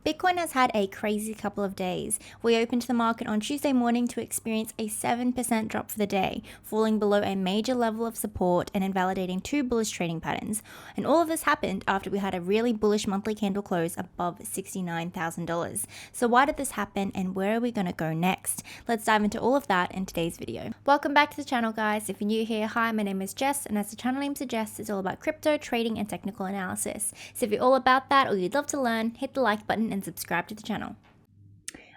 Bitcoin has had a crazy couple of days. We opened the market on Tuesday morning to experience a 7% drop for the day, falling below a major level of support and invalidating two bullish trading patterns. And all of this happened after we had a really bullish monthly candle close above $69,000. So why did this happen and where are we going to go next? Let's dive into all of that in today's video. Welcome back to the channel, guys. If you're new here, hi, my name is Jess, and as the channel name suggests, it's all about crypto, trading, and technical analysis. So if you're all about that or you'd love to learn, hit the like button and subscribe to the channel.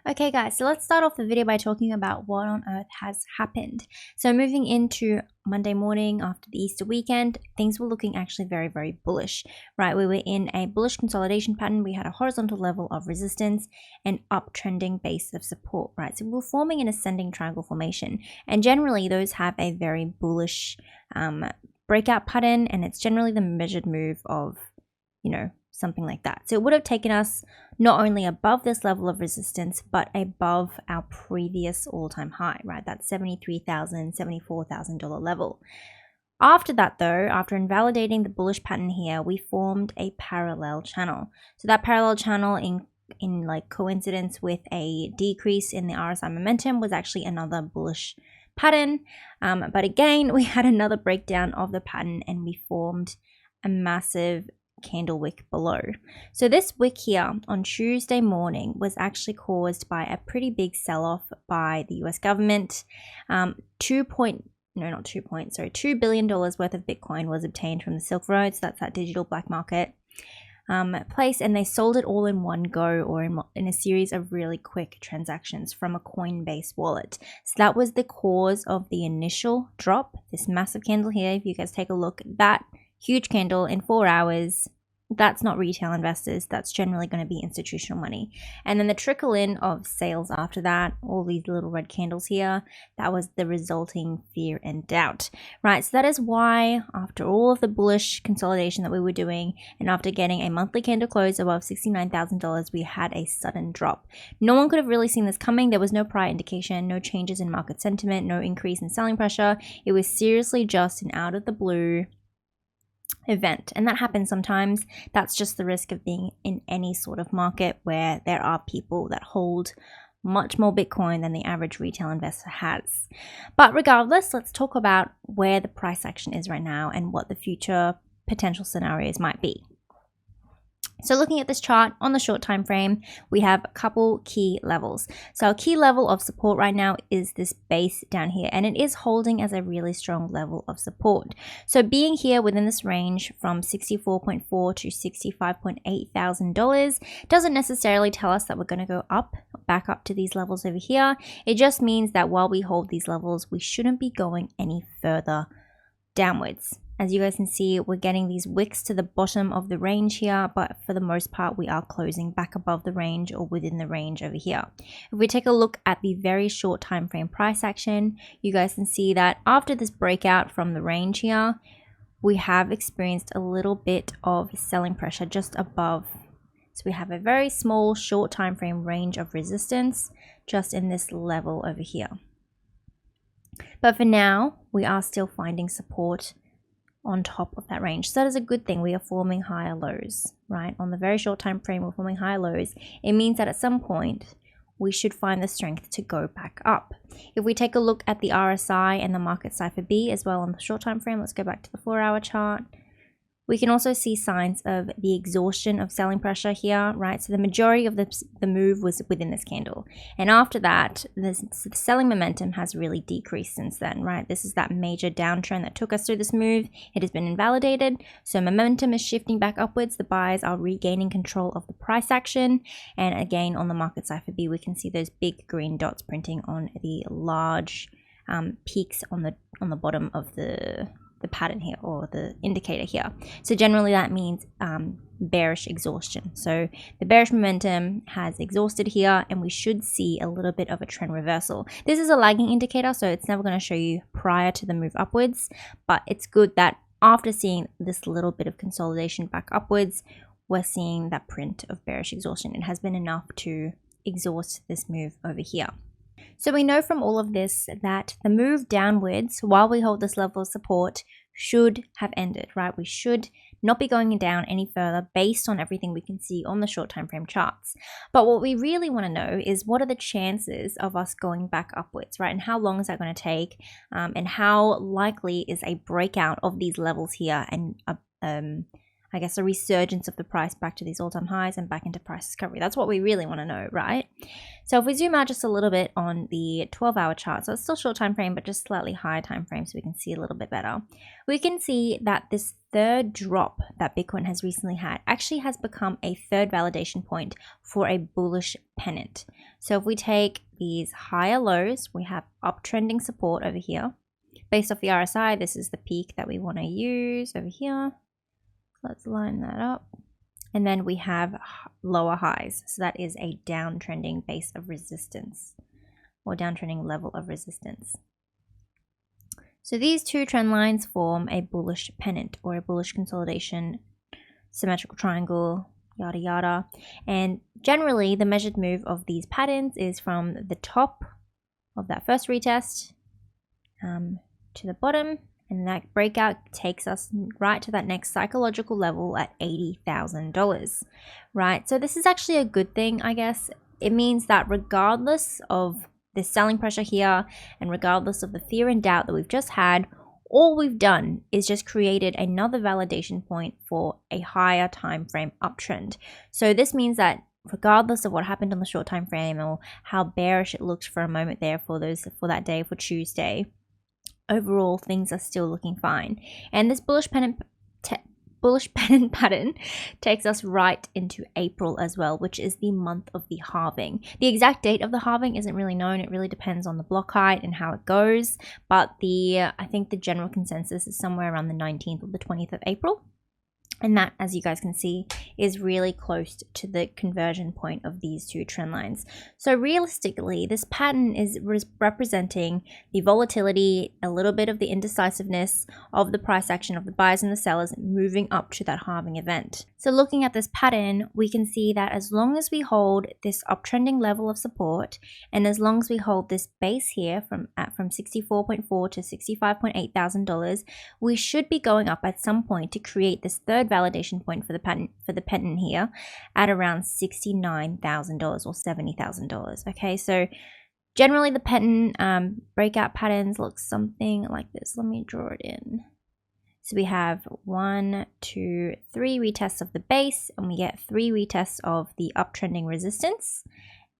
Okay guys, so let's start off the video by talking about what on earth has happened. So moving into Monday morning after the Easter weekend, things were looking actually very bullish, right? We were in a bullish consolidation pattern. We had a horizontal level of resistance and uptrending base of support, right? So we were forming an ascending triangle formation, and generally those have a very bullish breakout pattern, and it's generally the measured move of, something like that. So it would have taken us not only above this level of resistance, but above our previous all-time high, right? That $73,000, $74,000 level. After that though, after invalidating the bullish pattern here, we formed a parallel channel. So that parallel channel in like coincidence with a decrease in the RSI momentum was actually another bullish pattern. But again, we had another breakdown of the pattern and we formed a massive candle wick below. So this wick here on Tuesday morning was actually caused by a pretty big sell-off by the US government. $2 billion worth of Bitcoin was obtained from the Silk Road. So that's that digital black market place, and they sold it all in one go or in a series of really quick transactions from a Coinbase wallet. So that was the cause of the initial drop, this massive candle here. If you guys take a look at that huge candle in 4 hours, that's not retail investors, that's generally going to be institutional money. And then the trickle in of sales after that, all these little red candles here, that was the resulting fear and doubt, right? So that is why after all of the bullish consolidation that we were doing, and after getting a monthly candle close above $69,000, we had a sudden drop. No one could have really seen this coming. There was no prior indication, no changes in market sentiment, no increase in selling pressure. It was seriously just an out of the blue event, and that happens sometimes. That's just the risk of being in any sort of market where there are people that hold much more Bitcoin than the average retail investor has. But regardless, let's talk about where the price action is right now and what the future potential scenarios might be. So looking at this chart on the short time frame, we have a couple key levels. So our key level of support right now is this base down here, and it is holding as a really strong level of support. So being here within this range from $64.4 to $65.8 thousand doesn't necessarily tell us that we're going to go back up to these levels over here. It just means that while we hold these levels, we shouldn't be going any further downwards. As you guys can see, we're getting these wicks to the bottom of the range here, but for the most part, we are closing back above the range or within the range over here. If we take a look at the very short time frame price action, you guys can see that after this breakout from the range here, we have experienced a little bit of selling pressure just above. So we have a very small short time frame range of resistance just in this level over here. But for now, we are still finding support on top of that range. So that is a good thing. We are forming higher lows, right? On the very short time frame, we're forming higher lows. It means that at some point, we should find the strength to go back up. If we take a look at the RSI and the market cipher B as well on the short time frame, let's go back to the 4-hour chart. We can also see signs of the exhaustion of selling pressure here, right? So the majority of the move was within this candle. And after that, the selling momentum has really decreased since then, right? This is that major downtrend that took us through this move. It has been invalidated. So momentum is shifting back upwards. The buyers are regaining control of the price action. And again, on the market cipher B, we can see those big green dots printing on the large peaks on the bottom of the pattern here, or the indicator here. So generally that means bearish exhaustion. So the bearish momentum has exhausted here, and we should see a little bit of a trend reversal. This is a lagging indicator, so it's never going to show you prior to the move upwards, but it's good that after seeing this little bit of consolidation back upwards, we're seeing that print of bearish exhaustion. It has been enough to exhaust this move over here. So we know from all of this that the move downwards, while we hold this level of support, should have ended, right? We should not be going down any further based on everything we can see on the short time frame charts. But what we really want to know is what are the chances of us going back upwards, right? And how long is that going to take? And how likely is a breakout of these levels here and I guess a resurgence of the price back to these all-time highs and back into price discovery. That's what we really want to know, right? So if we zoom out just a little bit on the 12-hour chart, so it's still short time frame, but just slightly higher time frame so we can see a little bit better. We can see that this third drop that Bitcoin has recently had actually has become a third validation point for a bullish pennant. So if we take these higher lows, we have uptrending support over here. Based off the RSI, this is the peak that we want to use over here. Let's line that up. And then we have lower highs. So that is a downtrending base of resistance or downtrending level of resistance. So these two trend lines form a bullish pennant or a bullish consolidation, symmetrical triangle, yada yada. And generally the measured move of these patterns is from the top of that first retest to the bottom. And that breakout takes us right to that next psychological level at $80,000, right? So this is actually a good thing, I guess. It means that regardless of the selling pressure here and regardless of the fear and doubt that we've just had, all we've done is just created another validation point for a higher time frame uptrend. So this means that regardless of what happened on the short time frame or how bearish it looked for a moment there for that day, for Tuesday, overall things are still looking fine. And this bullish pennant pattern takes us right into April as well, which is the month of the halving. The exact date of the halving isn't really known. It really depends on the block height and how it goes, but I think the general consensus is somewhere around the 19th or the 20th of April. And that, as you guys can see, is really close to the conversion point of these two trend lines. So realistically, this pattern is representing the volatility, a little bit of the indecisiveness of the price action of the buyers and the sellers moving up to that halving event. So looking at this pattern, we can see that as long as we hold this uptrending level of support, and as long as we hold this base here from $64.4 to $65.8 thousand, we should be going up at some point to create this third validation point for the pennant here at around $69,000 or $70,000. Okay, so generally the pennant breakout patterns look something like this. Let me draw it in. So we have 1, 2, 3 retests of the base, and we get 3 retests of the uptrending resistance.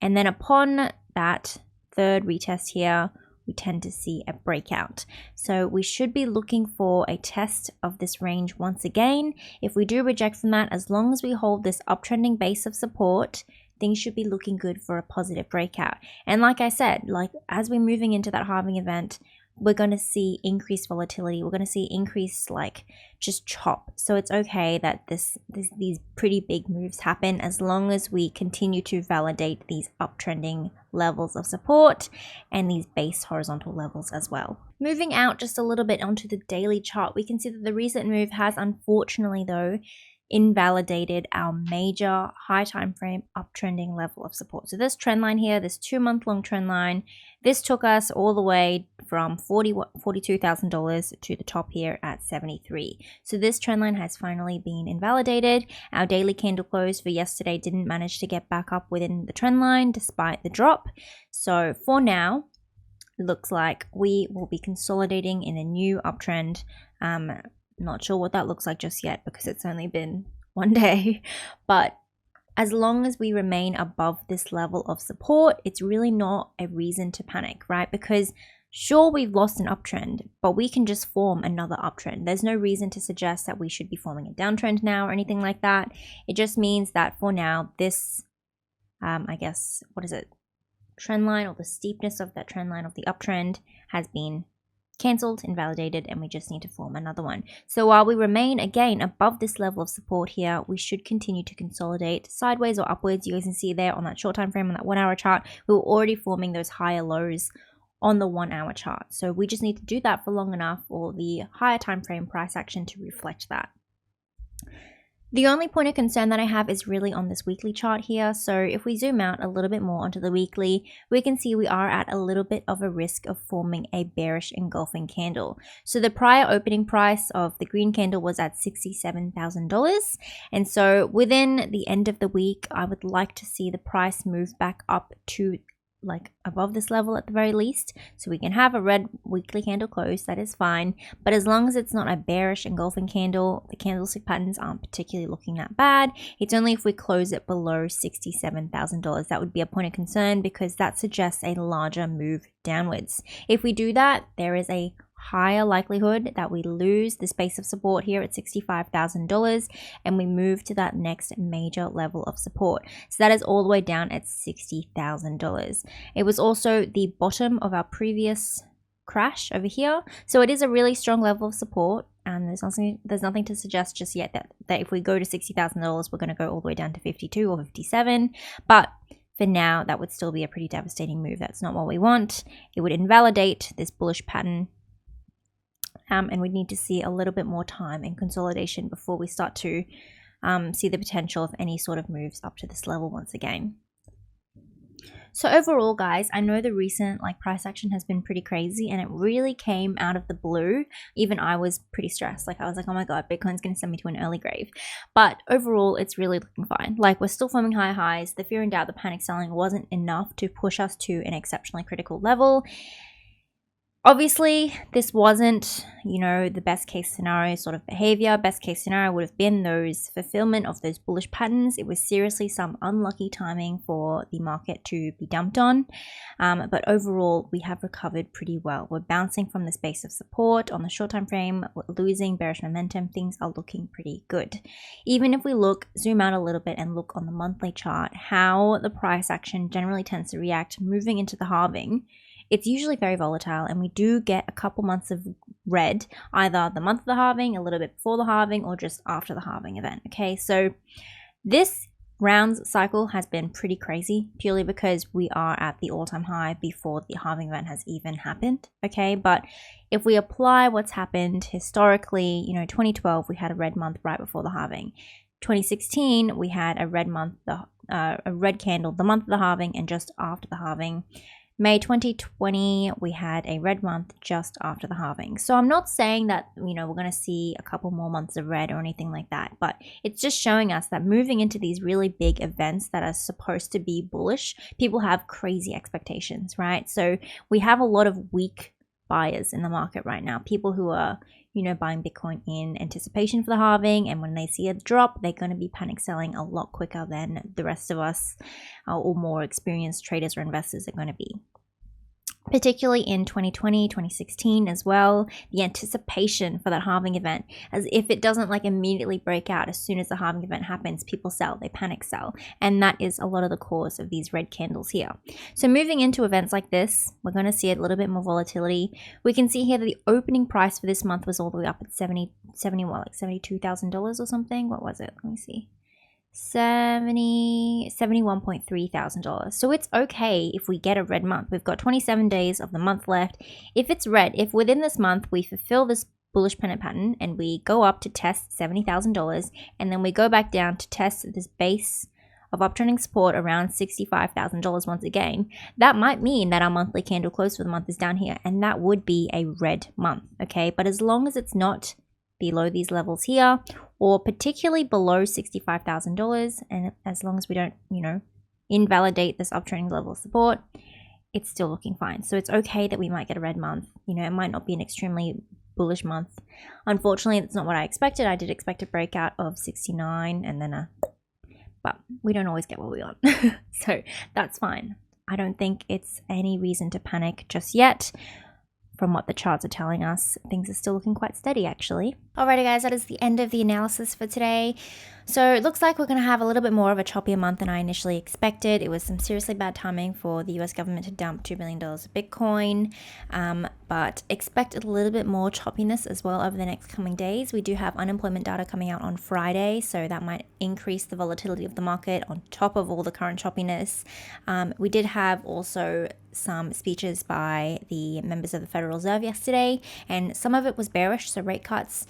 And then upon that third retest here, we tend to see a breakout. So we should be looking for a test of this range once again. If we do reject from that, as long as we hold this uptrending base of support, things should be looking good for a positive breakout. And like I said, as we're moving into that halving event, we're going to see increased volatility. We're going to see increased just chop. So it's okay that these pretty big moves happen as long as we continue to validate these uptrending levels of support and these base horizontal levels as well. Moving out just a little bit onto the daily chart, we can see that the recent move has unfortunately though invalidated our major high time frame uptrending level of support. So this trend line here, this 2-month long trend line, this took us all the way from $42,000 to the top here at 73. So this trend line has finally been invalidated. Our daily candle close for yesterday didn't manage to get back up within the trend line despite the drop. So for now, it looks like we will be consolidating in a new uptrend. Not sure what that looks like just yet because it's only been one day, but as long as we remain above this level of support, it's really not a reason to panic, right? Because sure, we've lost an uptrend, but we can just form another uptrend. There's no reason to suggest that we should be forming a downtrend now or anything like that. It just means that for now, this, I guess, trend line, or the steepness of that trend line of the uptrend has been cancelled, invalidated, and we just need to form another one. So while we remain again above this level of support here, we should continue to consolidate sideways or upwards. You guys can see there on that short time frame, on that 1 hour chart, we were already forming those higher lows on the 1 hour chart. So we just need to do that for long enough for the higher time frame price action to reflect that. The only point of concern that I have is really on this weekly chart here. So if we zoom out a little bit more onto the weekly, we can see we are at a little bit of a risk of forming a bearish engulfing candle. So the prior opening price of the green candle was at $67,000. And so within the end of the week, I would like to see the price move back up to like above this level at the very least, so we can have a red weekly candle close. That is fine, but as long as it's not a bearish engulfing candle, the candlestick patterns aren't particularly looking that bad. It's only if we close it below $67,000 that would be a point of concern, because that suggests a larger move downwards. If we do that, there is a higher likelihood that we lose the base of support here at $65,000 and we move to that next major level of support. So that is all the way down at $60,000. It was also the bottom of our previous crash over here. So it is a really strong level of support, and there's nothing to suggest just yet that if we go to $60,000, we're going to go all the way down to 52 or 57. But for now, that would still be a pretty devastating move. That's not what we want. It would invalidate this bullish pattern. And we need to see a little bit more time in consolidation before we start to see the potential of any sort of moves up to this level once again. So overall, guys, I know the recent price action has been pretty crazy, and it really came out of the blue. Even I was pretty stressed. I was like, oh my god, Bitcoin's going to send me to an early grave. But overall, it's really looking fine. We're still forming higher highs. The fear and doubt, the panic selling wasn't enough to push us to an exceptionally critical level. Obviously, this wasn't, the best case scenario sort of behavior. Best case scenario would have been those fulfillment of those bullish patterns. It was seriously some unlucky timing for the market to be dumped on. But overall, we have recovered pretty well. We're bouncing from this base of support on the short time frame. We're losing bearish momentum. Things are looking pretty good. Even if we zoom out a little bit and look on the monthly chart, how the price action generally tends to react moving into the halving, it's usually very volatile, and we do get a couple months of red, either the month of the halving, a little bit before the halving, or just after the halving event. Okay, so this rounds cycle has been pretty crazy, purely because we are at the all-time high before the halving event has even happened. Okay, but if we apply what's happened historically, 2012 we had a red month right before the halving. 2016 we had a red month, a red candle the month of the halving and just after the halving. May 2020, we had a red month just after the halving. So I'm not saying that, we're going to see a couple more months of red or anything like that, but it's just showing us that moving into these really big events that are supposed to be bullish, people have crazy expectations, right? So we have a lot of weak buyers in the market right now, people who are, buying Bitcoin in anticipation for the halving, and when they see a drop, they're going to be panic selling a lot quicker than the rest of us or more experienced traders or investors are going to be. Particularly in 2020, 2016 as well, the anticipation for that halving event, as if it doesn't immediately break out as soon as the halving event happens, people sell, they panic sell, and that is a lot of the cause of these red candles here. So moving into events like this, we're going to see a little bit more volatility. We can see here that the opening price for this month was all the way up at $72,000 or something. What was it? Let me see. $71.3 thousand. So it's okay if we get a red month. We've got 27 days of the month left. If it's red, if within this month we fulfill this bullish pennant pattern and we go up to test $70,000 and then we go back down to test this base of uptrending support around $65,000 once again, that might mean that our monthly candle close for the month is down here, and that would be a red month, okay? But as long as it's not below these levels here, or particularly below $65,000, and as long as we don't, invalidate this uptrending level of support, it's still looking fine. So it's okay that we might get a red month. It might not be an extremely bullish month. Unfortunately, that's not what I expected. I did expect a breakout of 69 and then but we don't always get what we want. So that's fine. I don't think it's any reason to panic just yet. From what the charts are telling us, things are still looking quite steady, actually. Alrighty, guys, that is the end of the analysis for today. So it looks like we're going to have a little bit more of a choppier month than I initially expected. It was some seriously bad timing for the US government to dump $2 billion of Bitcoin, but expect a little bit more choppiness as well over the next coming days. We do have unemployment data coming out on Friday, so that might increase the volatility of the market on top of all the current choppiness. We did have also some speeches by the members of the Federal Reserve yesterday, and some of it was bearish, so rate cuts.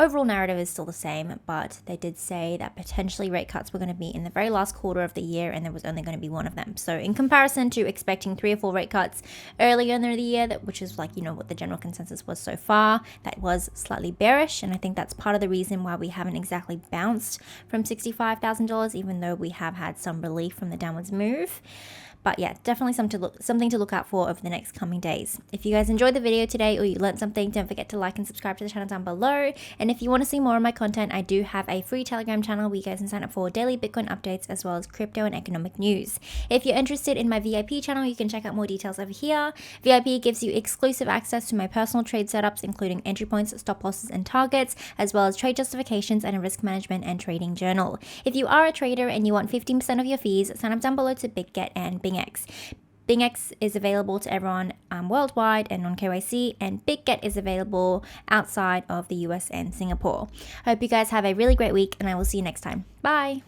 overall narrative is still the same, but they did say that potentially rate cuts were going to be in the very last quarter of the year, and there was only going to be one of them. So in comparison to expecting 3 or 4 rate cuts earlier in the year, which is like, what the general consensus was so far, that was slightly bearish. And I think that's part of the reason why we haven't exactly bounced from $65,000, even though we have had some relief from the downwards move. But yeah, definitely something to look out for over the next coming days. If you guys enjoyed the video today or you learned something, don't forget to like and subscribe to the channel down below. And if you want to see more of my content, I do have a free Telegram channel where you guys can sign up for daily Bitcoin updates as well as crypto and economic news. If you're interested in my VIP channel, you can check out more details over here. VIP gives you exclusive access to my personal trade setups, including entry points, stop losses, and targets, as well as trade justifications and a risk management and trading journal. If you are a trader and you want 15% of your fees, sign up down below to BitGet and BingX. BingX is available to everyone worldwide and on KYC, and BitGet is available outside of the US and Singapore. I hope you guys have a really great week, and I will see you next time. Bye!